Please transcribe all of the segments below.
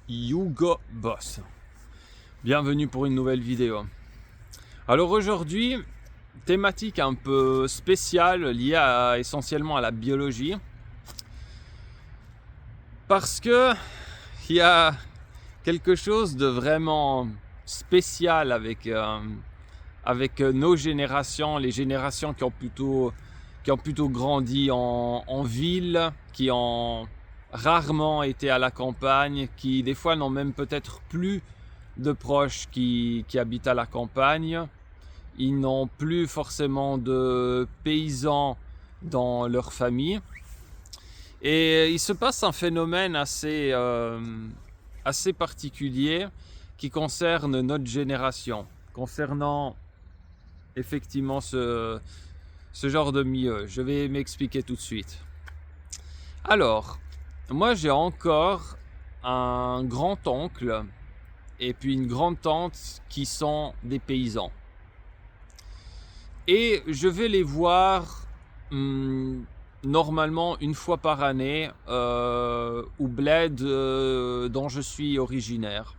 Hugo Boss. Bienvenue pour une nouvelle vidéo. Alors aujourd'hui, thématique un peu spéciale liée essentiellement à la biologie. Parce que il y a quelque chose de vraiment spécial avec nos générations, les générations qui ont plutôt grandi en ville, qui ont rarement été à la campagne, qui des fois n'ont même peut-être plus de proches qui habitent à la campagne. Ils n'ont plus forcément de paysans dans leur famille. Et il se passe un phénomène assez particulier qui concerne notre génération, concernant effectivement ce genre de milieu. Je vais m'expliquer tout de suite. Alors, moi j'ai encore un grand-oncle et puis une grande-tante qui sont des paysans. Et je vais les voir normalement une fois par année au bled dont je suis originaire.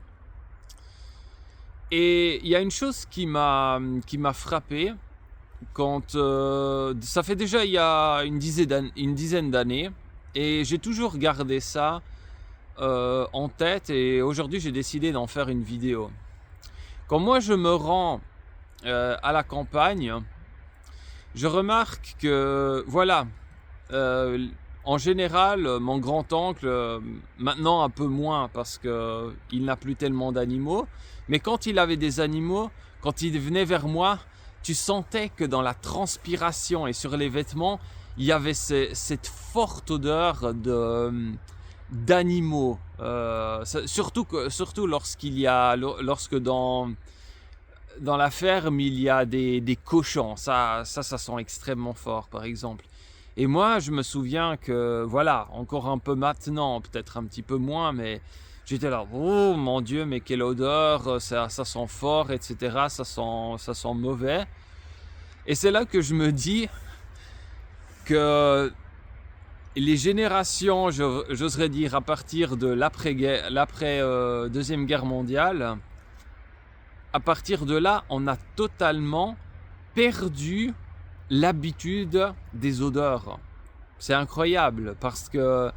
Et il y a une chose qui m'a frappé quand ça fait déjà il y a une dizaine d'années, et j'ai toujours gardé ça en tête, et aujourd'hui j'ai décidé d'en faire une vidéo. Quand moi je me rends à la campagne, je remarque que voilà, en général mon grand-oncle, maintenant un peu moins parce qu'il n'a plus tellement d'animaux, mais quand il avait des animaux, quand il venait vers moi, tu sentais que dans la transpiration et sur les vêtements, il y avait cette forte odeur d'animaux. Surtout lorsque dans la ferme il y a des cochons. Ça sent extrêmement fort, par exemple. Et moi, je me souviens que, voilà, encore un peu maintenant, peut-être un petit peu moins, mais j'étais là, oh mon Dieu, mais quelle odeur, ça sent fort, etc. Ça sent mauvais. Et c'est là que je me dis que les générations, j'oserais dire à partir de l'après Deuxième Guerre mondiale, à partir de là, on a totalement perdu l'habitude des odeurs. C'est incroyable parce que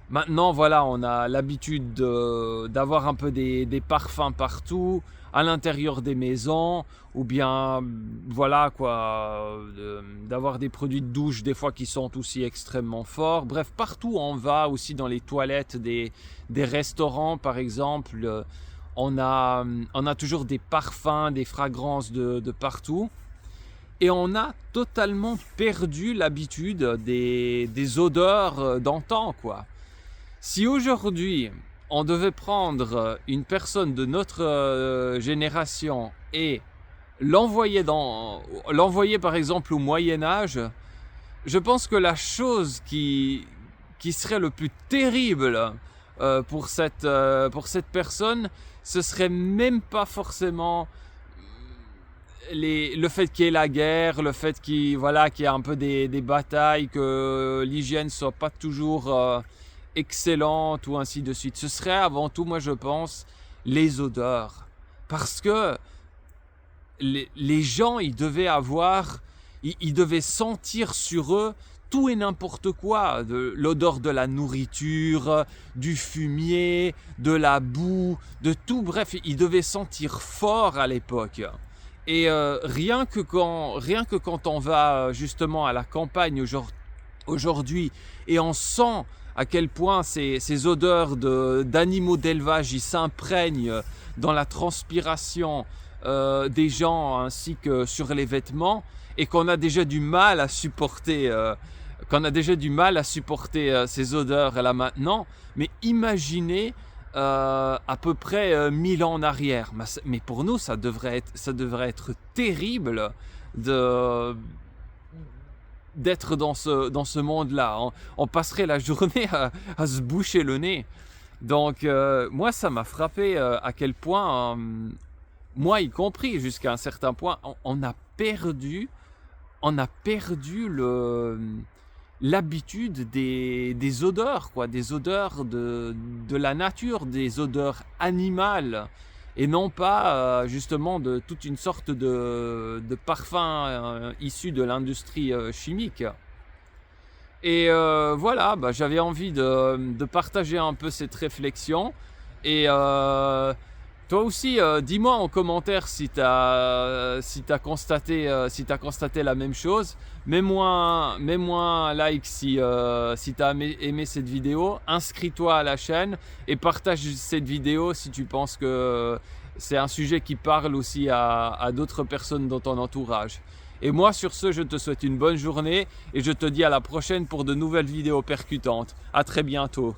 maintenant, voilà, on a l'habitude d'avoir un peu des parfums partout, à l'intérieur des maisons, ou bien, voilà quoi, d'avoir des produits de douche des fois qui sont aussi extrêmement forts. Bref, partout où on va, aussi dans les toilettes des restaurants par exemple, on a toujours des parfums, des fragrances de partout. Et on a totalement perdu l'habitude des odeurs d'antan, quoi. Si aujourd'hui, on devait prendre une personne de notre génération et l'envoyer par exemple au Moyen-Âge, je pense que la chose qui serait le plus terrible pour cette personne, ce serait même pas forcément le fait qu'il y ait la guerre, le fait qu'il y ait un peu des batailles, que l'hygiène soit pas toujours excellente ou ainsi de suite. Ce serait avant tout, moi je pense, les odeurs. Parce que les gens, ils devaient sentir sur eux tout et n'importe quoi, de l'odeur de la nourriture, du fumier, de la boue, de tout. Bref, ils devaient sentir fort à l'époque. Et rien que quand on va justement à la campagne aujourd'hui, et on sent à quel point ces odeurs d'animaux d'élevage ils s'imprègnent dans la transpiration des gens ainsi que sur les vêtements, et qu'on a déjà du mal à supporter ces odeurs là maintenant. Mais imaginez à peu près 1000 ans en arrière. Mais pour nous, ça devrait être terrible d'être dans ce monde-là. On passerait la journée à se boucher le nez. Donc moi, ça m'a frappé à quel point, moi y compris, jusqu'à un certain point, on a perdu l'habitude des odeurs, quoi, des odeurs de la nature, des odeurs animales, et non pas justement de toute une sorte de parfums issus de l'industrie chimique. Et voilà, bah, j'avais envie de partager un peu cette réflexion. Et toi aussi, dis-moi en commentaire si t'as constaté la même chose. Mets-moi un like si tu as aimé cette vidéo. Inscris-toi à la chaîne et partage cette vidéo si tu penses que c'est un sujet qui parle aussi à d'autres personnes dans ton entourage. Et moi, sur ce, je te souhaite une bonne journée et je te dis à la prochaine pour de nouvelles vidéos percutantes. À très bientôt.